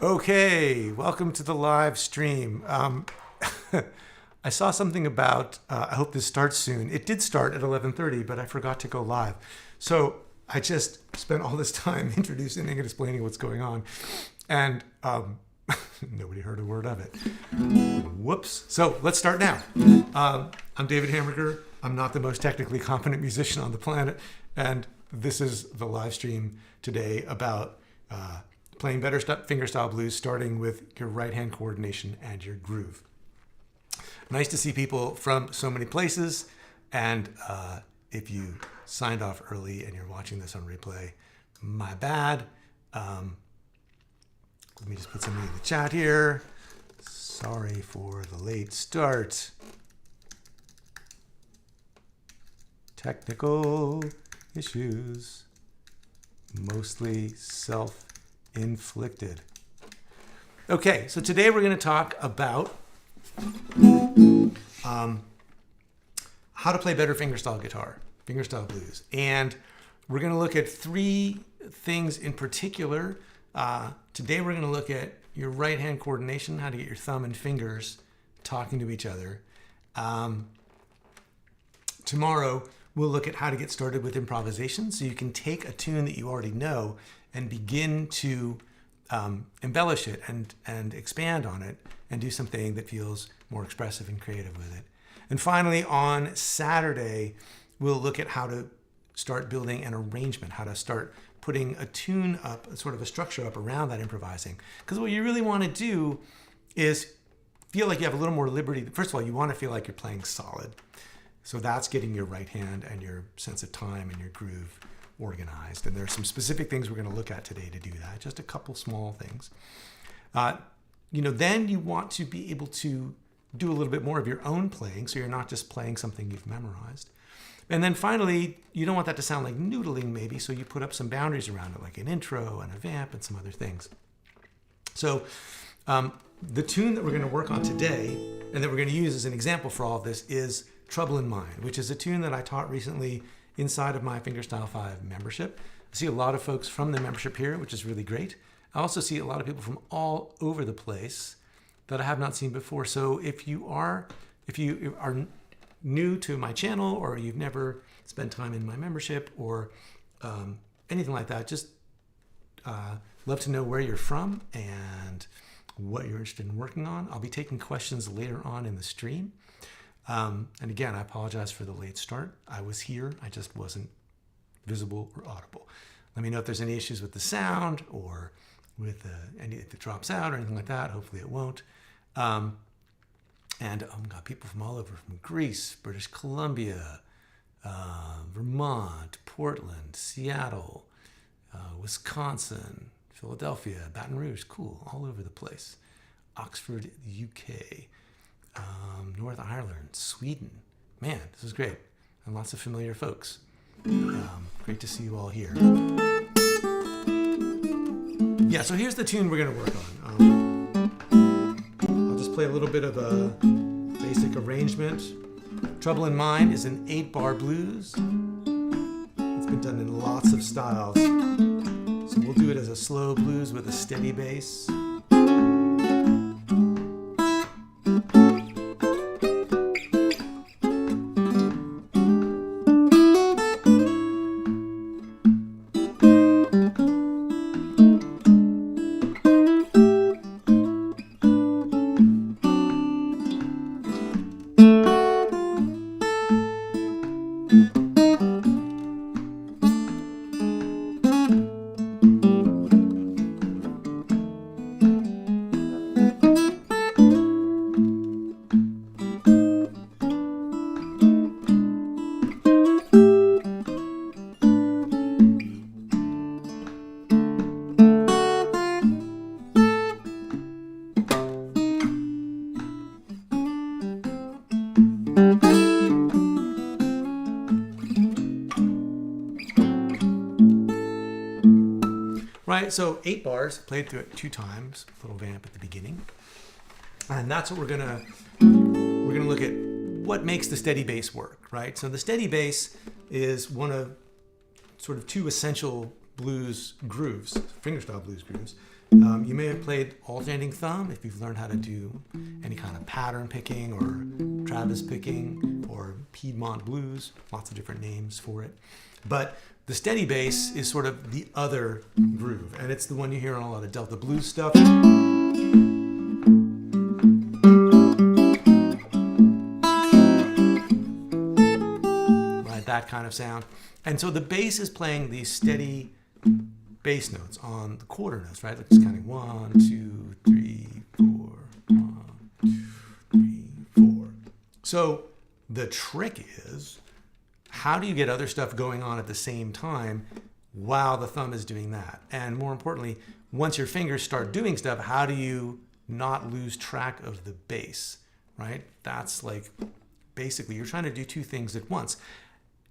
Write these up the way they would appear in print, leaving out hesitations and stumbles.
Okay, welcome to the live stream. I saw something about, I hope this starts soon. It did start at 11:30, but I forgot to go live. So I just spent all this time introducing and explaining what's going on. And nobody heard a word of it. Whoops. So let's start now. I'm David Hamburger. I'm not the most technically competent musician on the planet. And this is the live stream today about playing better fingerstyle blues, starting with your right hand coordination and your groove. Nice to see people from so many places. And if you signed off early and you're watching this on replay, my bad. Let me just put something in the chat here. Sorry for the late start. Technical issues, mostly self-inflicted. Okay, so today we're going to talk about how to play better fingerstyle guitar, fingerstyle blues. And we're going to look at three things in particular. Today we're going to look at your right hand coordination, how to get your thumb and fingers talking to each other. Tomorrow we'll look at how to get started with improvisation, so you can take a tune that you already know and begin to embellish it and expand on it and do something that feels more expressive and creative with it. And finally, on Saturday, we'll look at how to start building an arrangement, how to start putting a tune up, sort of a structure up around that improvising. Because what you really want to do is feel like you have a little more liberty. First of all, you want to feel like you're playing solid. So that's getting your right hand and your sense of time and your groove organized. And there are some specific things we're going to look at today to do that, just a couple small things. Then you want to be able to do a little bit more of your own playing, so you're not just playing something you've memorized. And then finally, you don't want that to sound like noodling maybe, so you put up some boundaries around it, like an intro and a vamp and some other things. So the tune that we're going to work on today and that we're going to use as an example for all of this is Trouble in Mind, which is a tune that I taught recently inside of my Fingerstyle 5 membership. I see a lot of folks from the membership here, which is really great. I also see a lot of people from all over the place that I have not seen before. So if you are new to my channel, or you've never spent time in my membership, or anything like that, just love to know where you're from and what you're interested in working on. I'll be taking questions later on in the stream. And again, I apologize for the late start. I was here, I just wasn't visible or audible. Let me know if there's any issues with the sound or with if it drops out or anything like that. Hopefully it won't. And I've got people from all over, from Greece, British Columbia, Vermont, Portland, Seattle, Wisconsin, Philadelphia, Baton Rouge, cool, all over the place. Oxford, UK, North Ireland, Sweden. Man, this is great. And lots of familiar folks. Great to see you all here. Yeah, so here's the tune we're going to work on. I'll just play a little bit of a basic arrangement. Trouble in Mind is an 8-bar blues. It's been done in lots of styles. So we'll do it as a slow blues with a steady bass. Right, so 8 bars, played through it 2 times, a little vamp at the beginning. And that's what we're gonna look at, what makes the steady bass work, right? So the steady bass is one of sort of 2 essential blues grooves, fingerstyle blues grooves. You may have played alternating thumb if you've learned how to do any kind of pattern picking or Travis picking or Piedmont blues, lots of different names for it. But the steady bass is sort of the other groove, and it's the one you hear on a lot of Delta blues stuff. Right, that kind of sound. And so the bass is playing these steady bass notes on the quarter notes, right? Like just counting 1, 2, 3, 4, 1, 2, 3, 4. So the trick is, how do you get other stuff going on at the same time while the thumb is doing that? And more importantly, once your fingers start doing stuff, how do you not lose track of the bass, right? That's like, basically, you're trying to do two things at once.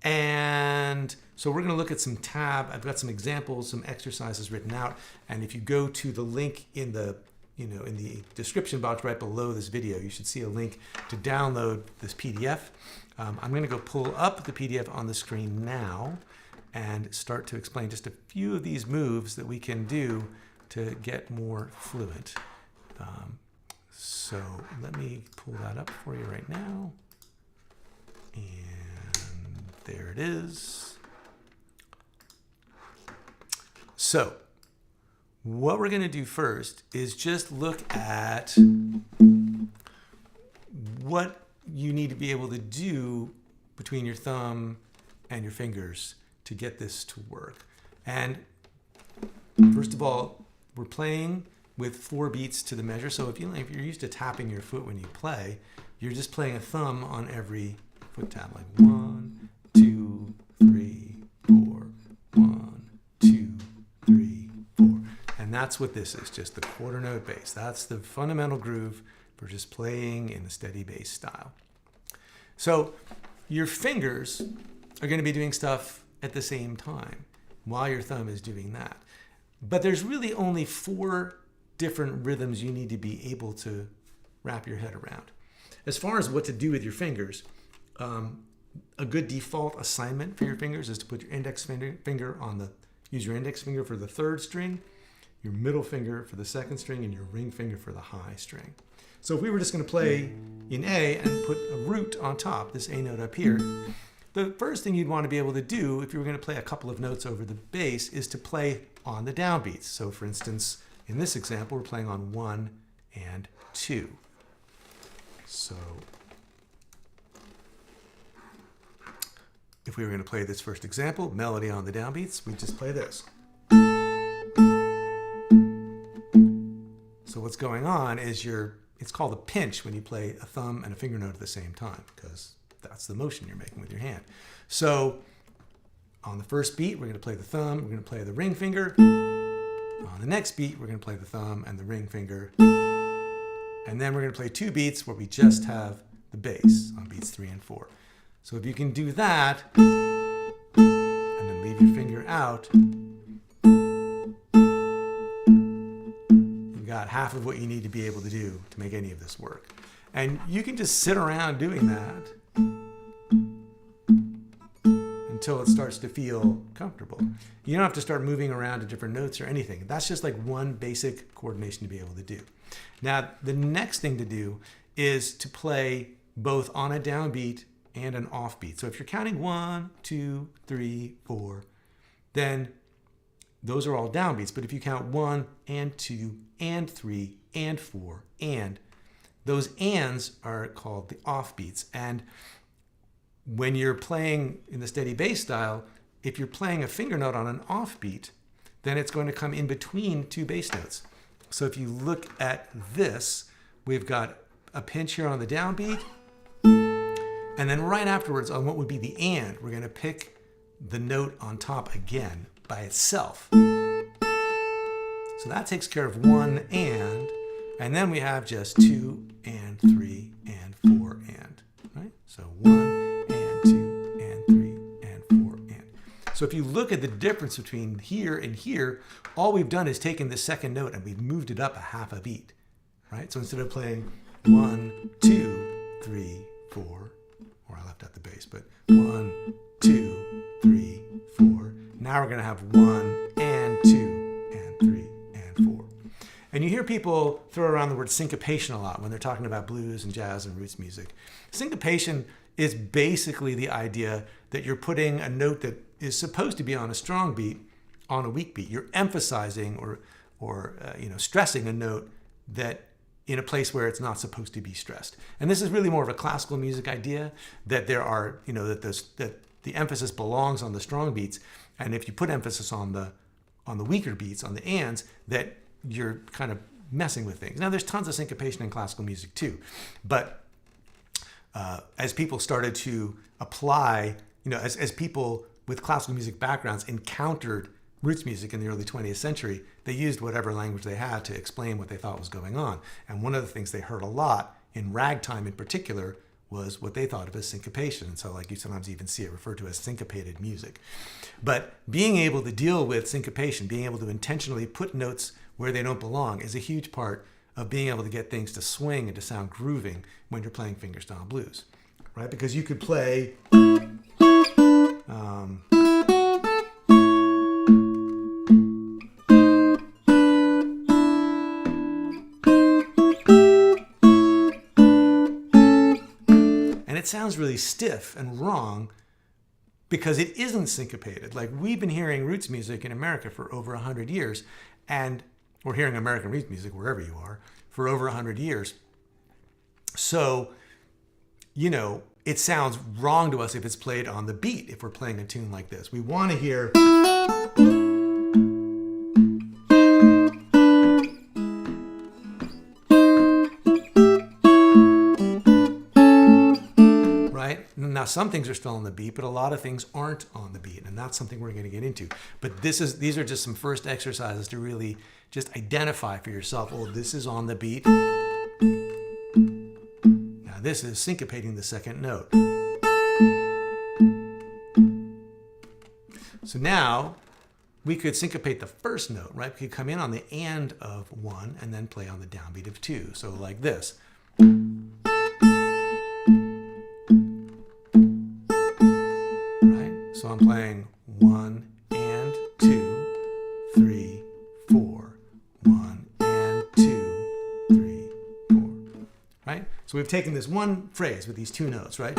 And so we're going to look at some tab. I've got some examples, some exercises written out. And if you go to the link in the description box right below this video, you should see a link to download this PDF. I'm going to go pull up the PDF on the screen now and start to explain just a few of these moves that we can do to get more fluent. So let me pull that up for you right now. And there it is. So what we're going to do first is just look at what you need to be able to do between your thumb and your fingers to get this to work. And first of all, we're playing with 4 beats to the measure. So if you're used to tapping your foot when you play, you're just playing a thumb on every foot tap, like 1, 2, 3, 4, 1, 2, 3, 4. And that's what this is, just the quarter note bass. That's the fundamental groove for just playing in the steady bass style. So your fingers are going to be doing stuff at the same time while your thumb is doing that. But there's really only 4 different rhythms you need to be able to wrap your head around. As far as what to do with your fingers, a good default assignment for your fingers is to put your index finger on use your index finger for the 3rd string, your middle finger for the 2nd string, and your ring finger for the high string. So if we were just going to play in A and put a root on top, this A note up here, the first thing you'd want to be able to do if you were going to play a couple of notes over the bass is to play on the downbeats. So for instance, in this example, we're playing on 1 and 2. So if we were going to play this first example, melody on the downbeats, we'd just play this. So what's going on is it's called a pinch when you play a thumb and a finger note at the same time, because that's the motion you're making with your hand. So on the first beat, we're going to play the thumb, we're going to play the ring finger. On the next beat, we're going to play the thumb and the ring finger. And then we're going to play 2 beats where we just have the bass on beats 3 and 4. So if you can do that, and then leave your finger out, you've got half of what you need to be able to do to make any of this work. And you can just sit around doing that until it starts to feel comfortable. You don't have to start moving around to different notes or anything. That's just like one basic coordination to be able to do. Now, the next thing to do is to play both on a downbeat and an offbeat. So if you're counting 1, 2, 3, 4, then those are all downbeats. But if you count 1 and 2 and 3 and 4 and, those ands are called the offbeats. And when you're playing in the steady bass style, if you're playing a finger note on an offbeat, then it's going to come in between 2 bass notes. So if you look at this, we've got a pinch here on the downbeat, and then right afterwards on what would be the and, we're going to pick the note on top again by itself. So that takes care of 1 and then we have just 2 and 3 and 4 and, right? So 1 and 2 and 3 and 4 and. So if you look at the difference between here and here, all we've done is taken the second note and we've moved it up a half a beat, right? So instead of playing 1, 2, 3, 4, or I left out the bass, but 1, 2, 3, 4. Now we're going to have 1 And you hear people throw around the word syncopation a lot when they're talking about blues and jazz and roots music. Syncopation is basically the idea that you're putting a note that is supposed to be on a strong beat on a weak beat. You're emphasizing or stressing a note that in a place where it's not supposed to be stressed. And this is really more of a classical music idea, that there are, that the emphasis belongs on the strong beats, and if you put emphasis on the weaker beats, on the ands, that you're kind of messing with things. Now, there's tons of syncopation in classical music too, but as people started to apply, as people with classical music backgrounds encountered roots music in the early 20th century, they used whatever language they had to explain what they thought was going on. And one of the things they heard a lot, in ragtime in particular, was what they thought of as syncopation. And so you sometimes even see it referred to as syncopated music. But being able to deal with syncopation, being able to intentionally put notes where they don't belong, is a huge part of being able to get things to swing and to sound grooving when you're playing fingerstyle blues, right? Because you could play... it sounds really stiff and wrong because it isn't syncopated. Like, we've been hearing roots music in America for over 100 years, and we're hearing American roots music wherever you are for over 100 years. So, it sounds wrong to us if it's played on the beat, if we're playing a tune like this. We want to hear... Now, some things are still on the beat, but a lot of things aren't on the beat, and that's something we're going to get into. But these are just some first exercises to really just identify for yourself, oh, this is on the beat. Now, this is syncopating the second note. So now, we could syncopate the first note, right? We could come in on the and of 1 and then play on the downbeat of 2. So like this. So I'm playing 1 and 2, 3, 4, 1 and 2, 3, 4, right? So we've taken this one phrase with these two notes, right?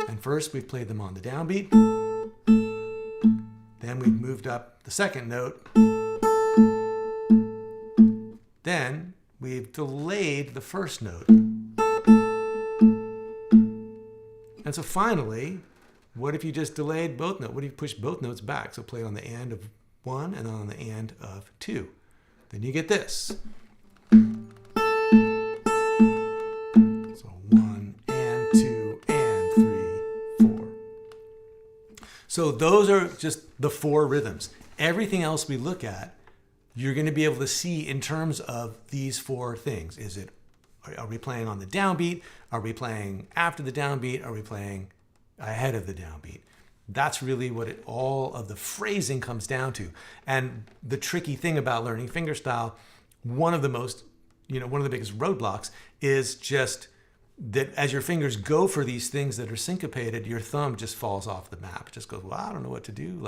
And first we've played them on the downbeat. Then we've moved up the second note. Then we've delayed the first note. And so finally, what if you just delayed both notes? What if you pushed both notes back? So play on the and of 1 and then on the and of 2. Then you get this. So 1 and 2 and 3, 4. So those are just the 4 rhythms. Everything else we look at, you're going to be able to see in terms of these 4 things. Are we playing on the downbeat? Are we playing after the downbeat? Are we playing ahead of the downbeat? That's really what all of the phrasing comes down to. And the tricky thing about learning fingerstyle, one of the biggest roadblocks is just that as your fingers go for these things that are syncopated, your thumb just falls off the map. It just goes, well, I don't know what to do.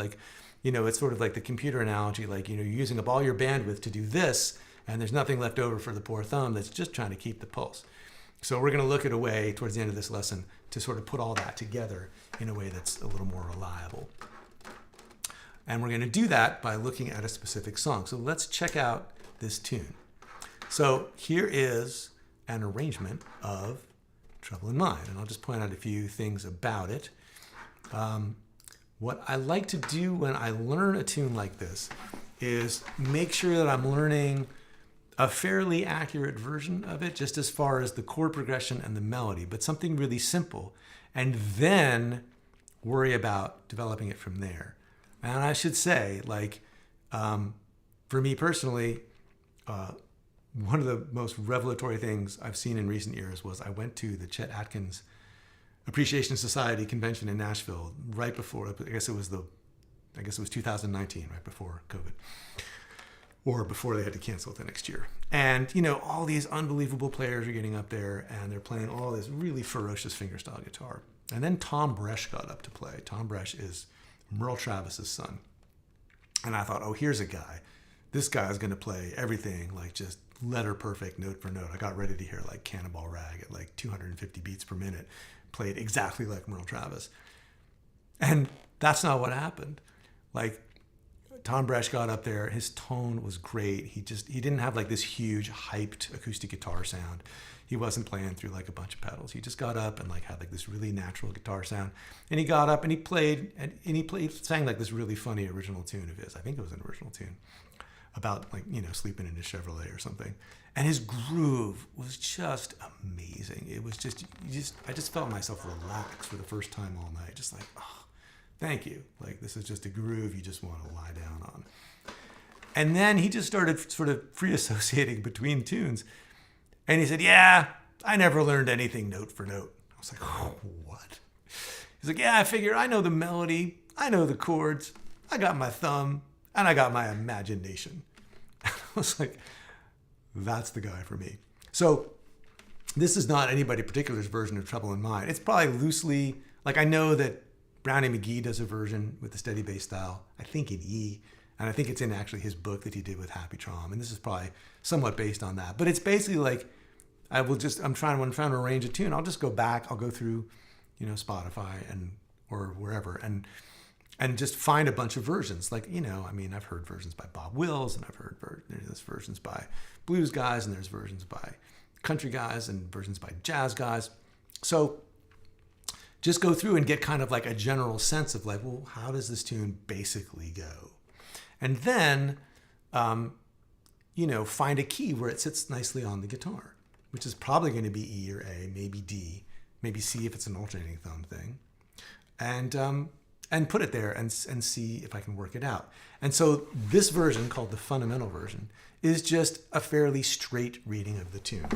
It's sort of like the computer analogy, you're using up all your bandwidth to do this, and there's nothing left over for the poor thumb that's just trying to keep the pulse. So we're going to look at a way towards the end of this lesson to sort of put all that together in a way that's a little more reliable. And we're going to do that by looking at a specific song. So let's check out this tune. So here is an arrangement of Trouble in Mind, and I'll just point out a few things about it. What I like to do when I learn a tune like this is make sure that I'm learning a fairly accurate version of it, just as far as the chord progression and the melody, but something really simple, and then worry about developing it from there. And I should say, for me personally, one of the most revelatory things I've seen in recent years was I went to the Chet Atkins Appreciation Society convention in Nashville right before, I guess it was 2019, right before COVID. Or before they had to cancel it the next year. And, all these unbelievable players are getting up there and they're playing all this really ferocious fingerstyle guitar. And then Tom Bresch got up to play. Tom Bresch is Merle Travis's son. And I thought, oh, here's a guy this guy's going to play everything like just letter perfect, note for note. I got ready to hear like Cannonball Rag at like 250 beats per minute, played exactly like Merle Travis. And that's not what happened. Like, Tom Bresch got up there, his tone was great. He didn't have like this huge hyped acoustic guitar sound. He wasn't playing through like a bunch of pedals. He just got up and like had like this really natural guitar sound. And he got up and he sang like this really funny original tune of his. I think it was an original tune about like, sleeping in a Chevrolet or something. And his groove was just amazing. It was I just felt myself relax for the first time all night. Just like, oh, thank you. Like, this is just a groove you just want to lie down on. And then he just started sort of free associating between tunes. And he said, yeah, I never learned anything note for note. I was like, oh, what? He's like, yeah, I figure I know the melody, I know the chords, I got my thumb, and I got my imagination. I was like, that's the guy for me. So this is not anybody particular's version of Trouble in Mind. It's probably loosely, like, I know that Brownie McGee does a version with the steady bass style, I think in E, and I think it's in actually his book that he did with Happy Traum, and this is probably somewhat based on that. But it's basically like, when I'm trying to arrange a tune, I'll just go back, I'll go through, Spotify or wherever, and just find a bunch of versions. Like, I've heard versions by Bob Wills, and I've heard there's versions by blues guys, and there's versions by country guys, and versions by jazz guys. So just go through and get kind of like a general sense of like, well, how does this tune basically go? And then, find a key where it sits nicely on the guitar, which is probably going to be E or A, maybe D, maybe C if it's an alternating thumb thing, and put it there and see if I can work it out. And so this version, called the fundamental version, is just a fairly straight reading of the tune.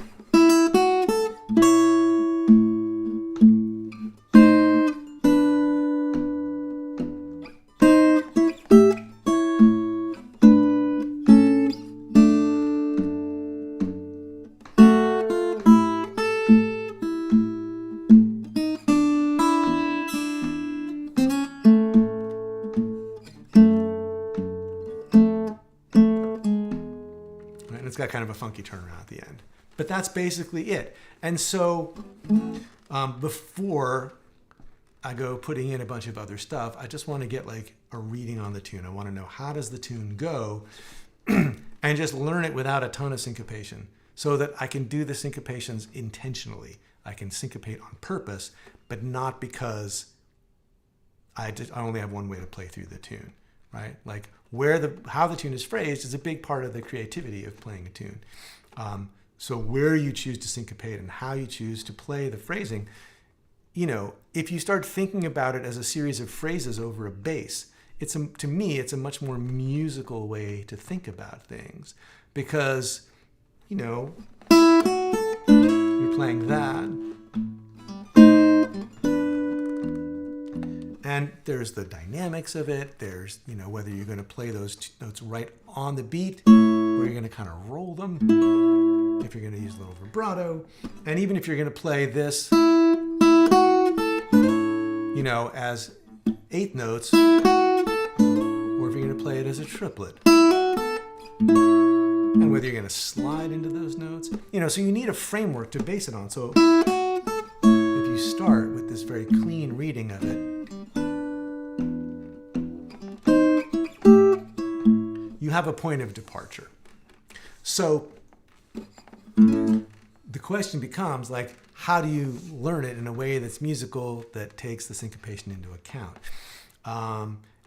It's got kind of a funky turnaround at the end. But that's basically it. And so before I go putting in a bunch of other stuff, I just want to get like a reading on the tune. I want to know, how does the tune go? And just learn it without a ton of syncopation so that I can do the syncopations intentionally. I can syncopate on purpose, but not because I only have one way to play through the tune, right? Like, how the tune is phrased is a big part of the creativity of playing a tune. So where you choose to syncopate and how you choose to play the phrasing, if you start thinking about it as a series of phrases over a bass, to me, it's a much more musical way to think about things, because, you're playing that. And there's the dynamics of it. There's, whether you're going to play those notes right on the beat, or you're going to kind of roll them, if you're going to use a little vibrato. And even if you're going to play this, as eighth notes, or if you're going to play it as a triplet. And whether you're going to slide into those notes, so you need a framework to base it on. So if you start with this very clean reading of it, you have a point of departure. So the question becomes, like, how do you learn it in a way that's musical, that takes the syncopation into account?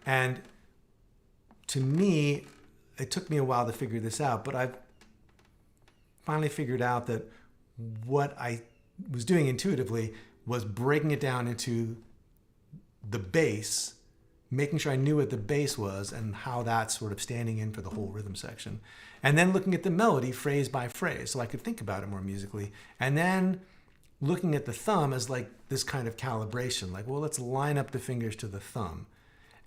And to me, it took me a while to figure this out, but I've finally figured out that what I was doing intuitively was breaking it down into the bass, making sure I knew what the bass was and how that's sort of standing in for the whole rhythm section. And then looking at the melody phrase by phrase so I could think about it more musically. And then looking at the thumb as like this kind of calibration, like, well, let's line up the fingers to the thumb.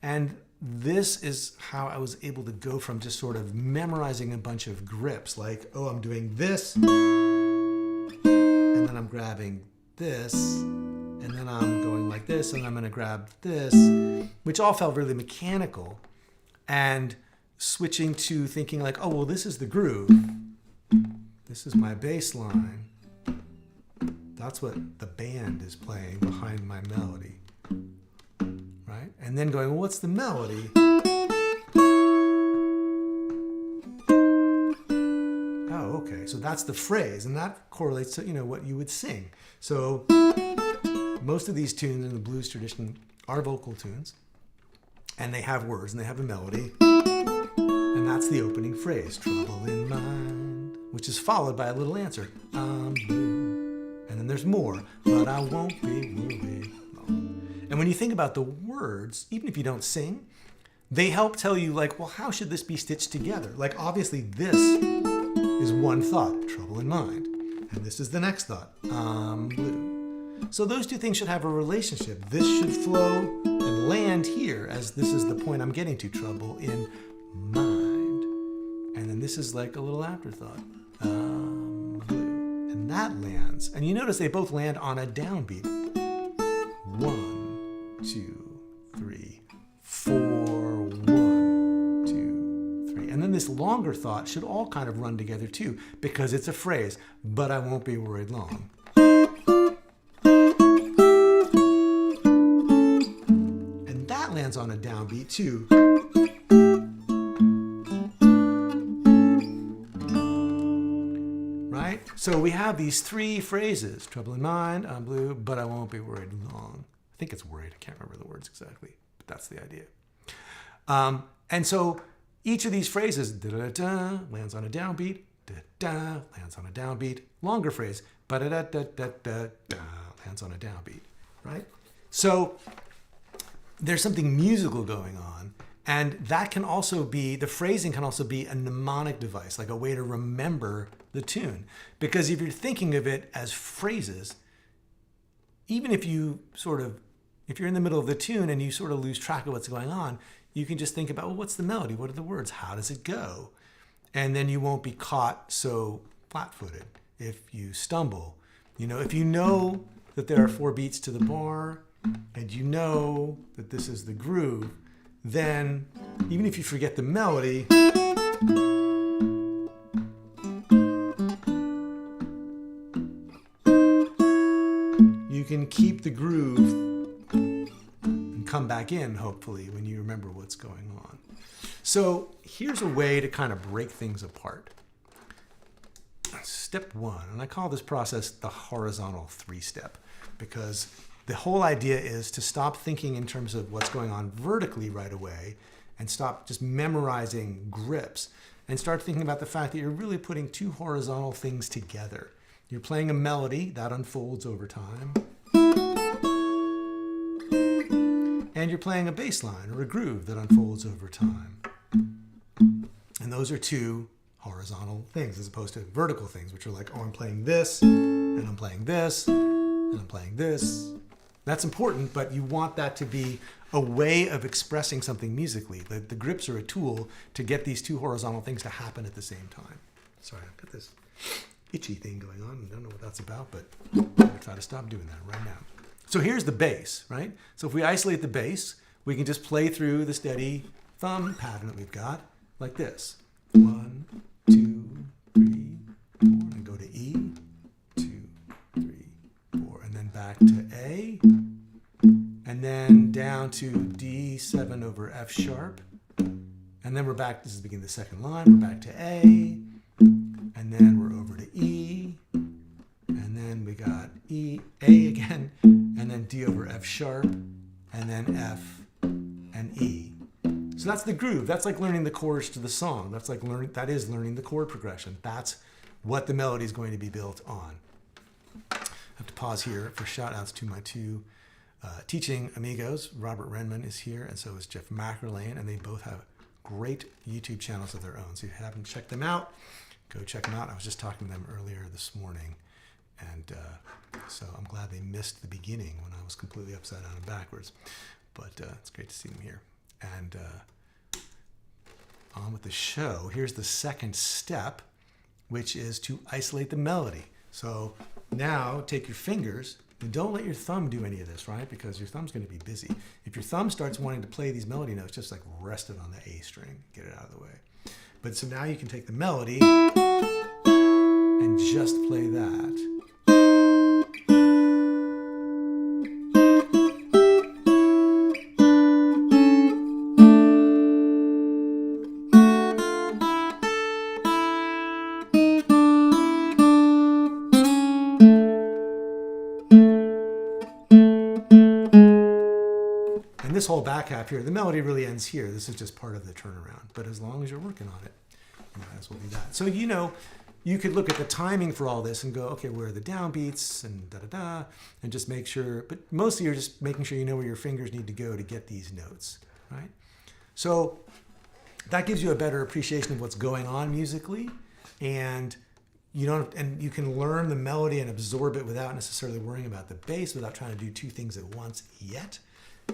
And this is how I was able to go from just sort of memorizing a bunch of grips, like, oh, I'm doing this, and then I'm grabbing this, and then I'm going like this, and I'm going to grab this, which all felt really mechanical. And switching to thinking like, oh, well, this is the groove. This is my bass line. That's what the band is playing behind my melody. Right? And then going, well, what's the melody? Oh, okay. So that's the phrase, and that correlates to, what you would sing. So most of these tunes in the blues tradition are vocal tunes, and they have words and they have a melody. And that's the opening phrase, trouble in mind, which is followed by a little answer, I'm blue. And then there's more, but I won't be worried. And when you think about the words, even if you don't sing, they help tell you like, well, how should this be stitched together? Like, obviously this is one thought, trouble in mind. And this is the next thought, I'm blue. So those two things should have a relationship. This should flow and land here as this is the point I'm getting to, trouble in mind. And then this is like a little afterthought, I'm blue. And that lands. And you notice they both land on a downbeat. 1, 2, 3, 4, 1, 2, 3. And then this longer thought should all kind of run together too, because it's a phrase, but I won't be worried long. And that lands on a downbeat too. Right? So we have these three phrases, trouble in mind, I'm blue, but I won't be worried long. I think it's worried. I can't remember the words exactly, but that's the idea. And so each of these phrases, da-da-da, lands on a downbeat, da-da, lands on a downbeat. Longer phrase, ba-da-da-da-da-da, lands on a downbeat, right? So there's something musical going on, and that can also be, the phrasing can also be a mnemonic device, like a way to remember the tune. Because if you're thinking of it as phrases, even if if you're in the middle of the tune and you sort of lose track of what's going on, you can just think about, well, what's the melody? What are the words? How does it go? And then you won't be caught so flat-footed if you stumble. If you know that there are 4 beats to the bar and you know that this is the groove, then even if you forget the melody, you can keep the groove and come back in, hopefully, when you remember what's going on. So here's a way to kind of break things apart. Step 1, and I call this process the horizontal 3-step, because the whole idea is to stop thinking in terms of what's going on vertically right away and stop just memorizing grips and start thinking about the fact that you're really putting 2 horizontal things together. You're playing a melody that unfolds over time, and you're playing a bass line or a groove that unfolds over time. And those are 2 horizontal things as opposed to vertical things, which are like, oh, I'm playing this, and I'm playing this, and I'm playing this. That's important, but you want that to be a way of expressing something musically. The grips are a tool to get these 2 horizontal things to happen at the same time. Sorry, I've got this itchy thing going on. I don't know what that's about, but I'm going to try to stop doing that right now. So here's the bass, right? So if we isolate the bass, we can just play through the steady thumb pattern that we've got like this. 1, 2, 3, 4, and go to E, 2, 3, 4, and then back to A, and then down to D7 over F sharp, and then we're back, this is the beginning of the second line, we're back to A, and then we're over to E, and then we got E, A again, and then D over F sharp, and then F and E. So that's the groove. That's like learning the chords to the song. That is learning the chord progression. That's what the melody is going to be built on. I have to pause here for shout outs to my 2 teaching amigos. Robert Renman is here, and so is Jeff McErlane, and they both have great YouTube channels of their own. So if you haven't checked them out, go check them out. I was just talking to them earlier this morning, and so I'm glad they missed the beginning when I was completely upside down and backwards. But it's great to see them here. And on with the show. Here's the second step, which is to isolate the melody. So now take your fingers And don't let your thumb do any of this, right? Because your thumb's going to be busy. If your thumb starts wanting to play these melody notes, just like rest it on the A string, get it out of the way. But so now you can take the melody and just play that. And this whole back half here, the melody really ends here. This is just part of the turnaround. But as long as you're working on it, you might as well do that. So, you could look at the timing for all this and go, okay, where are the downbeats and da-da-da, and just make sure, but mostly you're just making sure you know where your fingers need to go to get these notes, right? So that gives you a better appreciation of what's going on musically, and you can learn the melody and absorb it without necessarily worrying about the bass, without trying to do two things at once yet.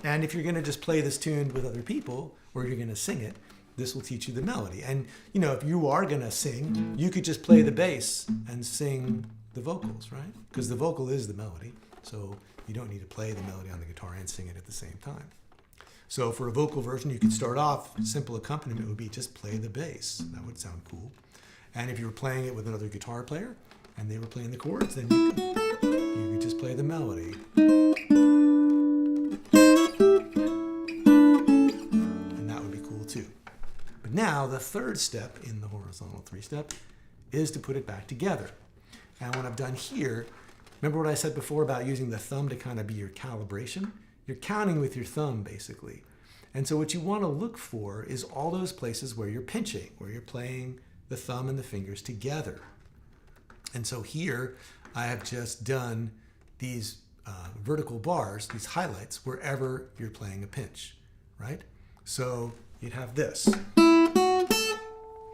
And if you're going to just play this tune with other people, or you're going to sing it, this will teach you the melody. And, if you are going to sing, you could just play the bass and sing the vocals, right? Because the vocal is the melody. So you don't need to play the melody on the guitar and sing it at the same time. So for a vocal version, you could start off, simple accompaniment would be just play the bass. That would sound cool. And if you were playing it with another guitar player and they were playing the chords, then you could just play the melody. But now the third step in the horizontal 3-step is to put it back together. And what I've done here, remember what I said before about using the thumb to kind of be your calibration? You're counting with your thumb, basically. And so what you want to look for is all those places where you're pinching, where you're playing the thumb and the fingers together. And so here I have just done these vertical bars, these highlights, wherever you're playing a pinch, right? So you'd have this.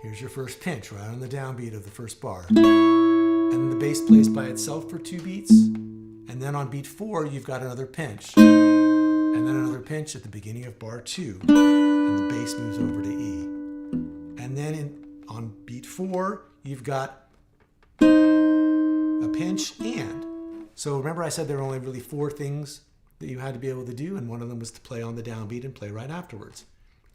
Here's your first pinch right on the downbeat of the first bar. And then the bass plays by itself for 2 beats. And then on beat 4, you've got another pinch. And then another pinch at the beginning of bar 2. And the bass moves over to E. And then on beat 4, you've got a pinch and. So remember I said there were only really 4 things that you had to be able to do, and one of them was to play on the downbeat and play right afterwards.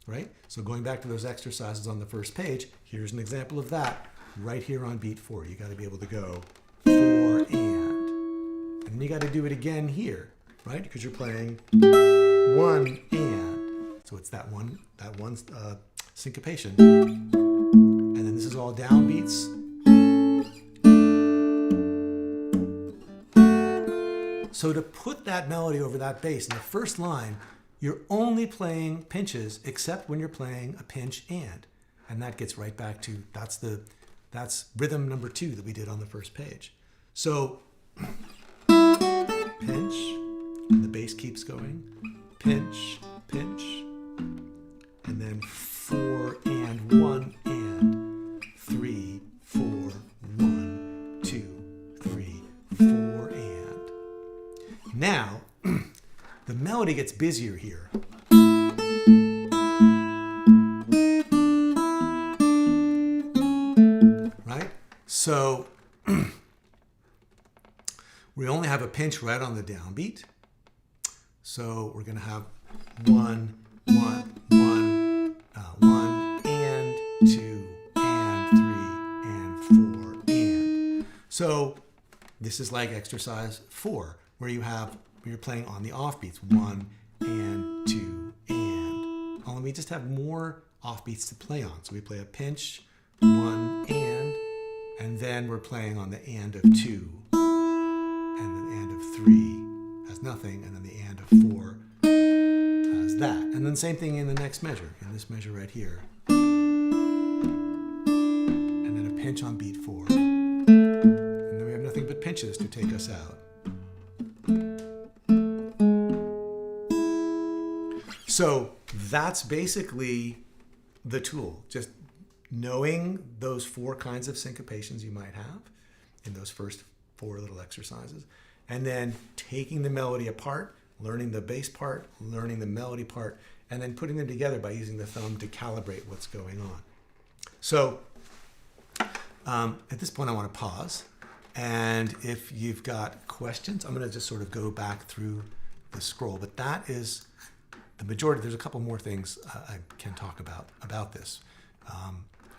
Right? So going back to those exercises on the first page, here's an example of that right here on beat 4. You got to be able to go 4 and then you got to do it again here, right? Because you're playing 1 and. So it's that one syncopation. And then this is all downbeats. So to put that melody over that bass in the first line, you're only playing pinches except when you're playing a pinch and that gets right back to, that's rhythm number 2 that we did on the first page. So pinch, and the bass keeps going, pinch, pinch, and then 4 and 1 and 3, 4, 1, 2, 3, 4 and. Now, the melody gets busier here. Right? So we only have a pinch right on the downbeat. So we're going to have 1, 1, 1, 1 and 2 and 3 and 4 and. So this is like exercise 4, where you're playing on the offbeats, 1 and 2 and. Only we just have more offbeats to play on. So we play a pinch, 1 and then we're playing on the and of 2, and the and of 3 has nothing, and then the and of 4 has that. And then same thing in the next measure, in this measure right here. And then a pinch on beat 4. And then we have nothing but pinches to take us out. So that's basically the tool, just knowing those 4 kinds of syncopations you might have in those first 4 little exercises, and then taking the melody apart, learning the bass part, learning the melody part, and then putting them together by using the thumb to calibrate what's going on. So at this point I want to pause And if you've got questions, I'm going to just sort of go back through the scroll. But that is the majority. There's a couple more things I can talk about this.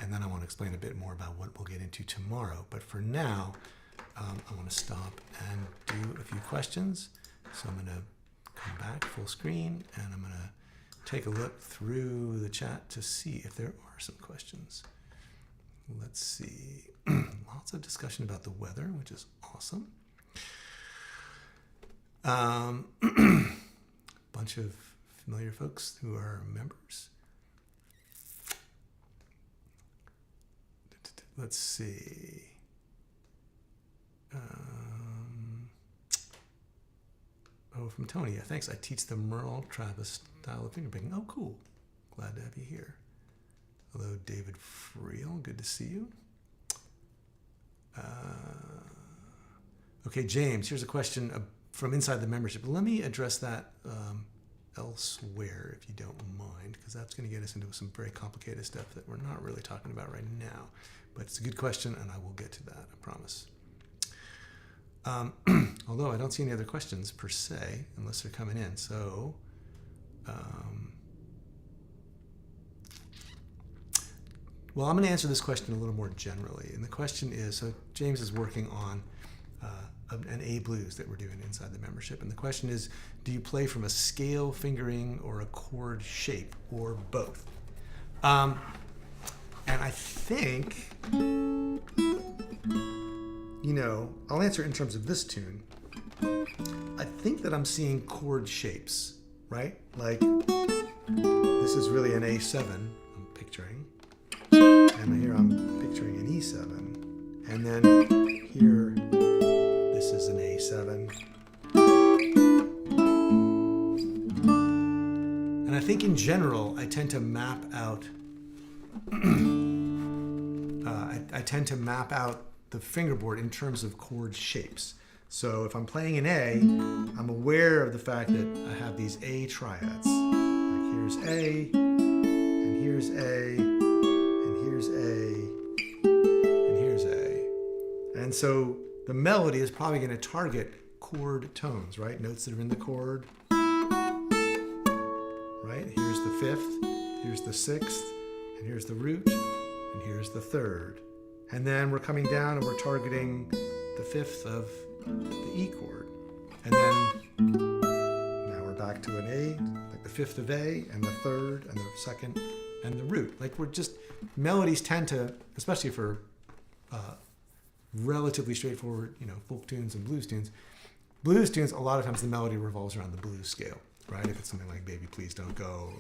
And then I want to explain a bit more about what we'll get into tomorrow. But for now, I want to stop and do a few questions. So I'm going to come back full screen, and I'm going to take a look through the chat to see if there are some questions. Let's see. Lots of discussion about the weather, which is awesome. Bunch of familiar folks who are members. Let's see. From Tony. Yeah, thanks. I teach the Merle Travis style of fingerpicking. Oh, cool. Glad to have you here. Hello, David Friel. Good to see you. Okay, James, here's a question from inside the membership. Let me address that elsewhere, if you don't mind, because that's going to get us into some very complicated stuff that we're not really talking about right now. But it's a good question, and I will get to that, I promise. Although I don't see any other questions per se, unless they're coming in. So, well, I'm going to answer this question a little more generally. And the question is, so James is working on an A blues that we're doing inside the membership. And the question is, do you play from a scale fingering or a chord shape, or both? And I think, I'll answer in terms of this tune. I think that I'm seeing chord shapes, right? Like, this is really an A7, I'm picturing. And here I'm picturing an E7. And then here, this is an A7. And I think in general, I tend to map out the fingerboard in terms of chord shapes. So if I'm playing an A, I'm aware of the fact that I have these A triads. Like here's A, and here's A, and here's A, and here's A. And so the melody is probably going to target chord tones, right? Notes that are in the chord. Right? Here's the fifth, here's the sixth, and here's the root, and here's the third. And then we're coming down and we're targeting the fifth of the E chord. And then now we're back to an A, like the fifth of A, and the third, and the second, and the root. Like melodies tend to, especially for relatively straightforward, folk tunes and blues tunes, a lot of times the melody revolves around the blues scale, right? If it's something like Baby Please Don't Go,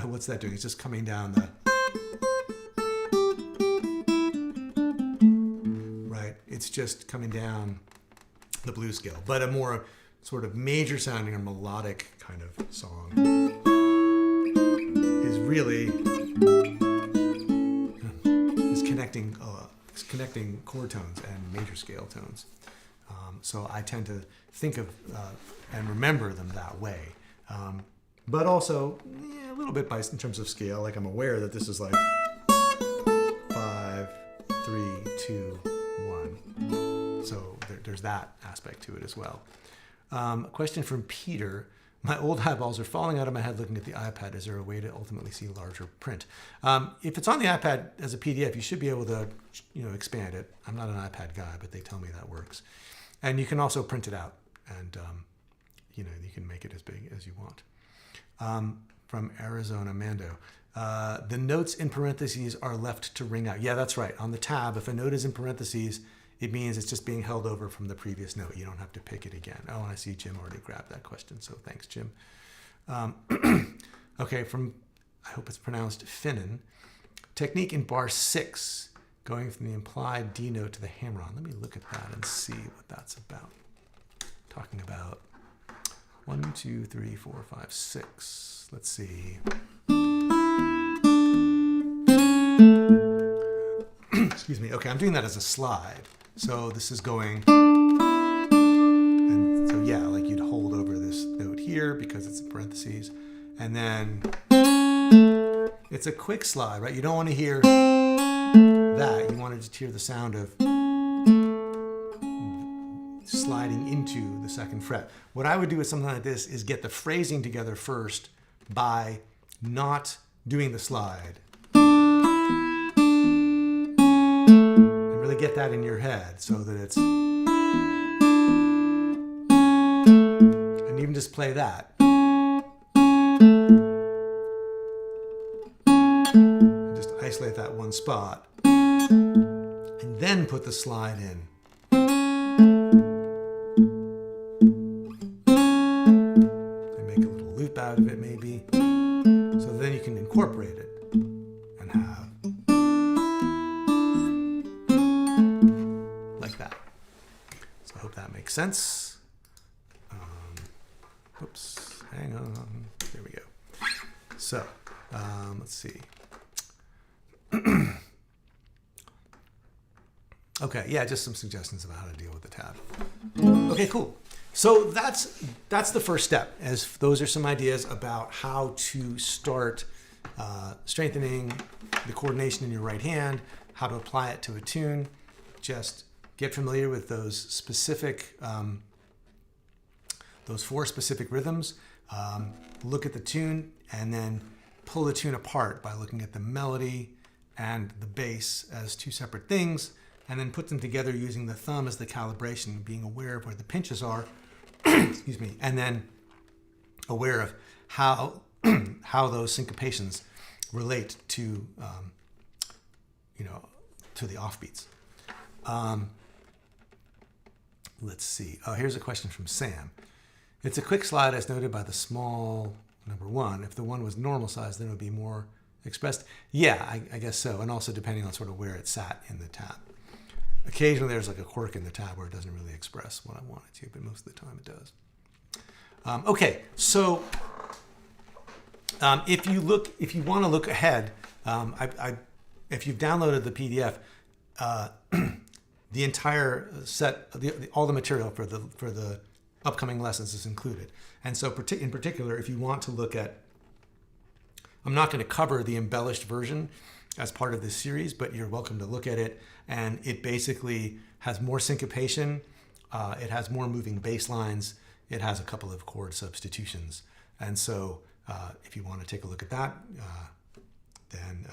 What's that doing? It's just coming down right? It's just coming down the blues scale, but a more sort of major sounding or melodic kind of song is really connecting chord tones and major scale tones. So I tend to think of and remember them that way. But also a little bit in terms of scale, like I'm aware that this is like 5, 3, 2, 1. So there's that aspect to it as well. A question from Peter. My old eyeballs are falling out of my head looking at the iPad. Is there a way to ultimately see larger print? If it's on the iPad as a PDF, you should be able to expand it. I'm not an iPad guy, but they tell me that works. And you can also print it out, and you can make it as big as you want. From Arizona, Mando. The notes in parentheses are left to ring out. Yeah, that's right. On the tab, if a note is in parentheses, it means it's just being held over from the previous note. You don't have to pick it again. Oh, and I see Jim already grabbed that question, so thanks, Jim. Okay, I hope it's pronounced Finnan. Technique in bar 6, going from the implied D note to the hammer-on. Let me look at that and see what that's about. Talking about 1, 2, 3, 4, 5, 6. Let's see. Excuse me. Okay, I'm doing that as a slide. So this is going, and so yeah, like you'd hold over here because it's in parentheses. And then it's a quick slide, right? You don't want to hear that. You want to just hear the sound of sliding into the second fret. What I would do with something like this is get the phrasing together first by not doing the slide. And really get that in your head so that it's... And even just play that. And just isolate that one spot. And then put the slide in. Out of it maybe, so then you can incorporate it and have like that. So I hope that makes sense. Oops, hang on. There we go. So let's see. Okay, yeah, just some suggestions about how to deal with the tab. Okay, cool. So that's the first step, as those are some ideas about how to start strengthening the coordination in your right hand, how to apply it to a tune. Just get familiar with those specific, those 4 specific rhythms. Look at the tune and then pull the tune apart by looking at the melody and the bass as 2 separate things, and then put them together using the thumb as the calibration, being aware of where the pinches are. Excuse me, and then aware of how those syncopations relate to to the offbeats. Let's see. Oh, here's a question from Sam. It's a quick slide as noted by the small number 1. If the one was normal size, then it would be more expressed. Yeah, I guess so, and also depending on sort of where it sat in the tab. Occasionally there's like a quirk in the tab where it doesn't really express what I want it to, but most of the time it does. Okay, so if you want to look ahead, if you've downloaded the PDF, the entire set, all the material for the upcoming lessons is included. And so in particular, if you want to look at, I'm not going to cover the embellished version as part of this series, but you're welcome to look at it. And it basically has more syncopation. It has more moving bass lines. It has a couple of chord substitutions. And so if you want to take a look at that, then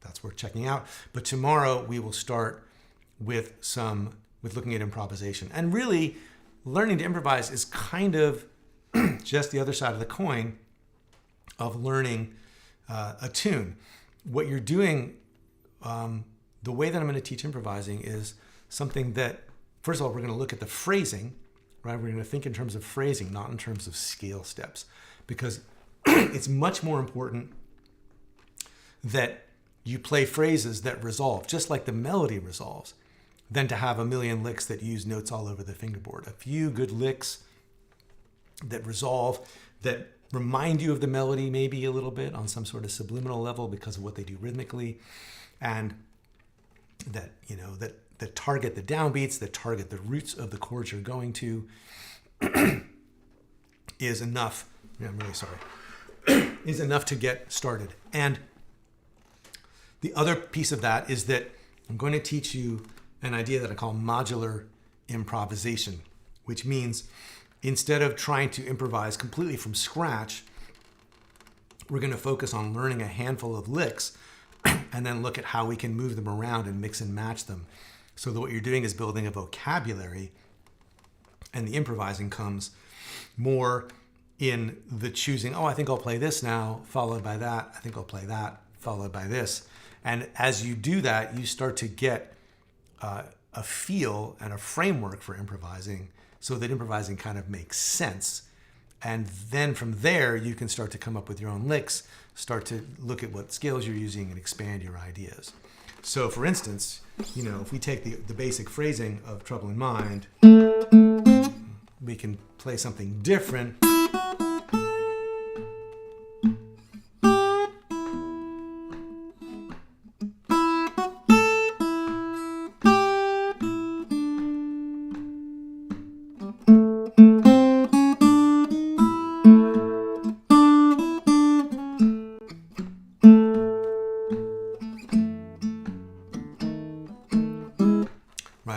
that's worth checking out. But tomorrow we will start with looking at improvisation. And really, learning to improvise is kind of just the other side of the coin of learning a tune. What you're doing, the way that I'm going to teach improvising is something that, first of all, we're going to look at the phrasing, right? We're going to think in terms of phrasing, not in terms of scale steps, because it's much more important that you play phrases that resolve, just like the melody resolves, than to have a million licks that use notes all over the fingerboard. A few good licks that resolve, that remind you of the melody maybe a little bit on some sort of subliminal level because of what they do rhythmically, and that that target the downbeats, that target the roots of the chords you're going to, is enough. I'm really sorry. Is enough to get started. And the other piece of that is that I'm going to teach you an idea that I call modular improvisation, which means instead of trying to improvise completely from scratch, we're going to focus on learning a handful of licks and then look at how we can move them around and mix and match them. So that what you're doing is building a vocabulary, and the improvising comes more in the choosing, oh, I think I'll play this now, followed by that. I think I'll play that, followed by this. And as you do that, you start to get a feel and a framework for improvising, so that improvising kind of makes sense. And then from there, you can start to come up with your own licks, start to look at what scales you're using and expand your ideas. So for instance, if we take the basic phrasing of Trouble in Mind, we can play something different.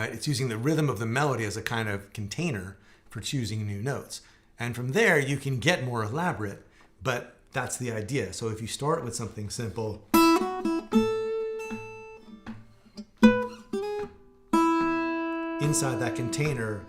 right? It's using the rhythm of the melody as a kind of container for choosing new notes. And from there, you can get more elaborate, but that's the idea. So if you start with something simple, inside that container,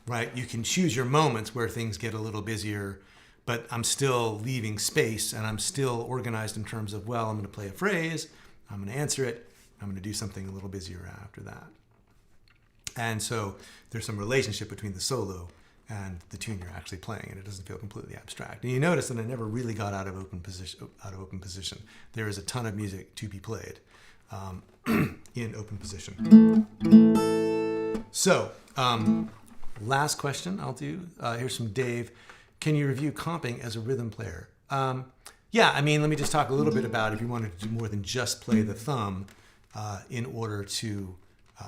right? You can choose your moments where things get a little busier, but I'm still leaving space and I'm still organized in terms of, well, I'm going to play a phrase, I'm going to answer it, I'm going to do something a little busier after that. And so there's some relationship between the solo and the tune you're actually playing, and it doesn't feel completely abstract. And you notice that I never really got out of open position. There is a ton of music to be played in open position. So, last question I'll do. Here's from Dave. Can you review comping as a rhythm player? Yeah, I mean, let me just talk a little bit about if you wanted to do more than just play the thumb in order to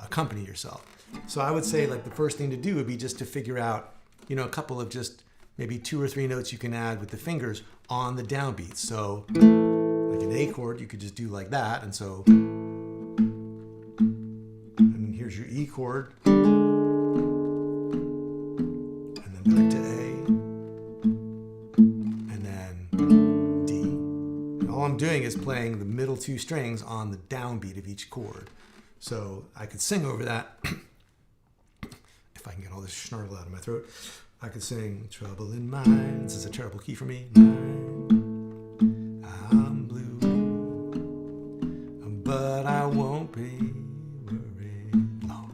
accompany yourself. So I would say like the first thing to do would be just to figure out, you know, a couple of just maybe 2 or 3 notes you can add with the fingers on the downbeats. So like an A chord, you could just do like that. And so, and here's your E chord. And then back to A. And then D. And all I'm doing is playing the middle 2 strings on the downbeat of each chord. So I could sing over that. If I can get all this snarl out of my throat, I could sing Trouble in Mind. This is a terrible key for me. I'm blue, but I won't be worried. Oh,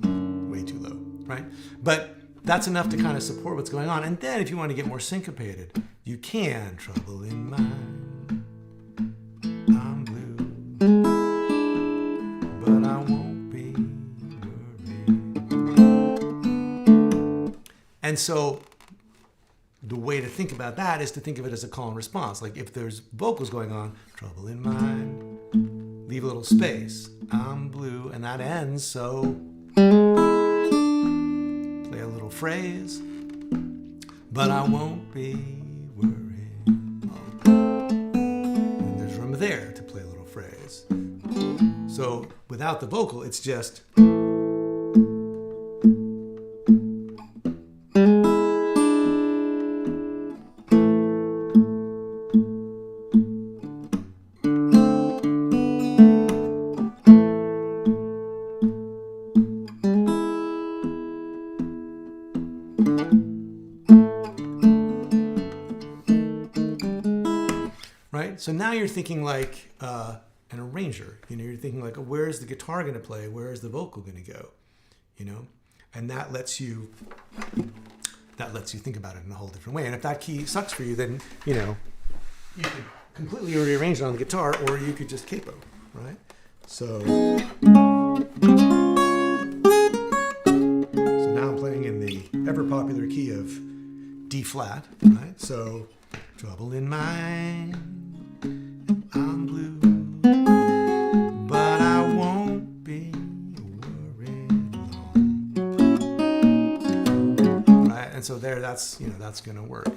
way too low, right? But that's enough to kind of support what's going on. And then if you want to get more syncopated, you can. Trouble in Mind. I'm blue, but I won't. And so the way to think about that is to think of it as a call and response. Like if there's vocals going on, trouble in mind, leave a little space. I'm blue, and that ends, so play a little phrase, but I won't be worried. And there's room there to play a little phrase. So without the vocal, it's just... right? So now you're thinking like an arranger. You know, you're thinking like, oh, where's the guitar going to play? Where is the vocal going to go? You know, and that lets you think about it in a whole different way. And if that key sucks for you, then you know you could completely rearrange it on the guitar, or you could just capo, right? So now I'm playing in the ever popular key of D flat, right? So trouble in mind, I'm blue, but I won't be worried long. Right? And so there, that's going to work.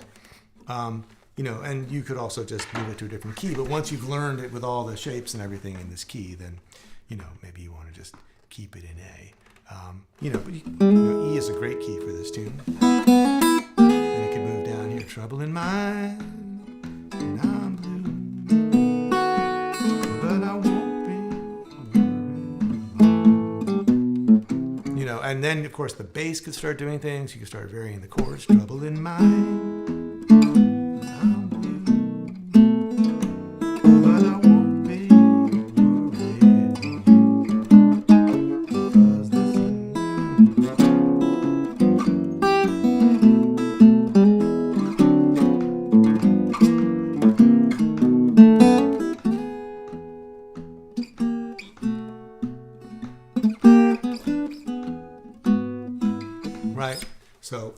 You know, and you could also just move it to a different key. But once you've learned it with all the shapes and everything in this key, then, you know, maybe you want to just keep it in A. You know, but E is a great key for this tune. And it can move down here, trouble in mind, and I'm blue, but I won't be worried. You know, and then of course the bass could start doing things. You can start varying the chords. Trouble in mind, I'm blue, but I won't be worried, because this right? So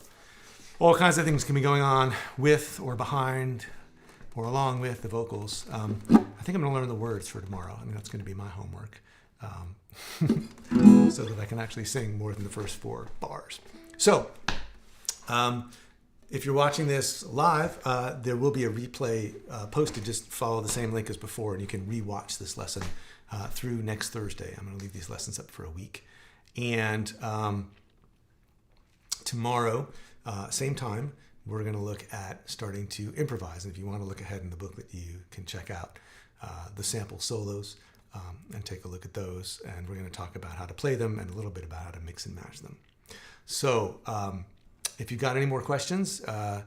all kinds of things can be going on with or behind or along with the vocals. I think I'm going to learn the words for tomorrow. I mean, that's going to be my homework. so that I can actually sing more than the first 4 bars. So, if you're watching this live, there will be a replay posted. Just follow the same link as before, and you can rewatch this lesson through next Thursday. I'm going to leave these lessons up for a week. And tomorrow, same time, we're going to look at starting to improvise. And if you want to look ahead in the booklet, you can check out the sample solos and take a look at those. And we're going to talk about how to play them and a little bit about how to mix and match them. So if you've got any more questions, I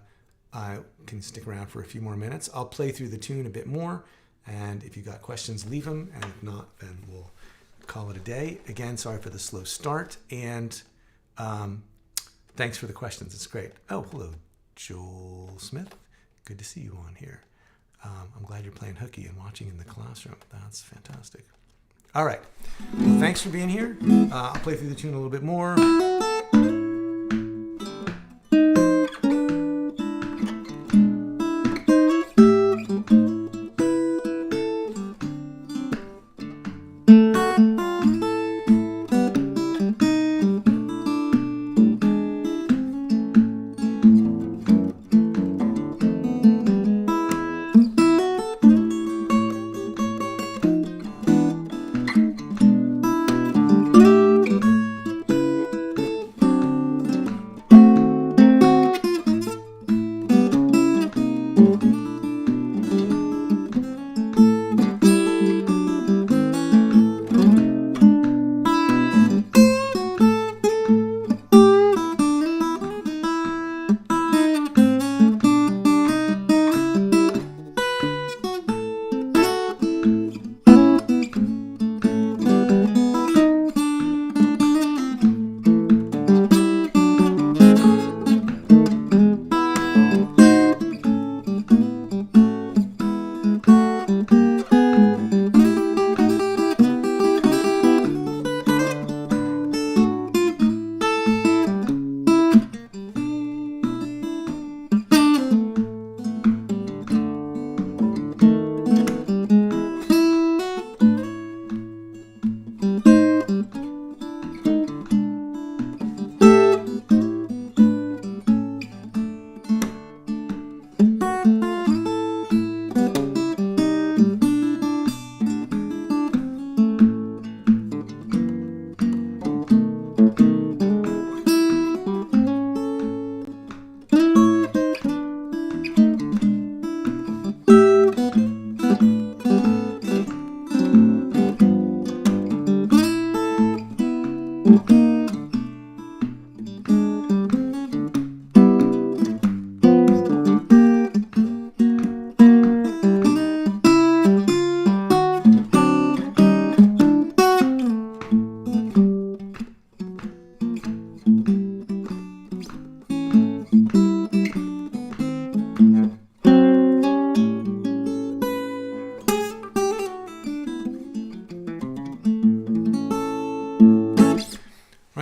can stick around for a few more minutes. I'll play through the tune a bit more. And if you've got questions, leave them. And if not, then we'll call it a day. Again, sorry for the slow start. And thanks for the questions. It's great. Oh, hello, Joel Smith. Good to see you on here. I'm glad you're playing hooky and watching in the classroom. That's fantastic. All right. Thanks for being here. I'll play through the tune a little bit more.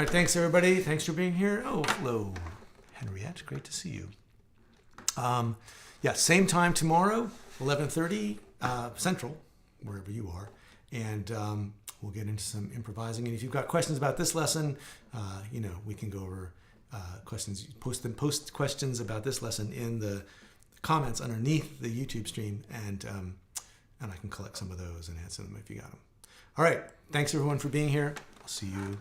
Thanks, everybody. Thanks for being here. Oh, hello, Henriette. Great to see you. Yeah, same time tomorrow, 11:30 Central, wherever you are. And we'll get into some improvising. And if you've got questions about this lesson, we can go over questions. Post questions about this lesson in the comments underneath the YouTube stream, and I can collect some of those and answer them if you got them. All right. Thanks, everyone, for being here. I'll see you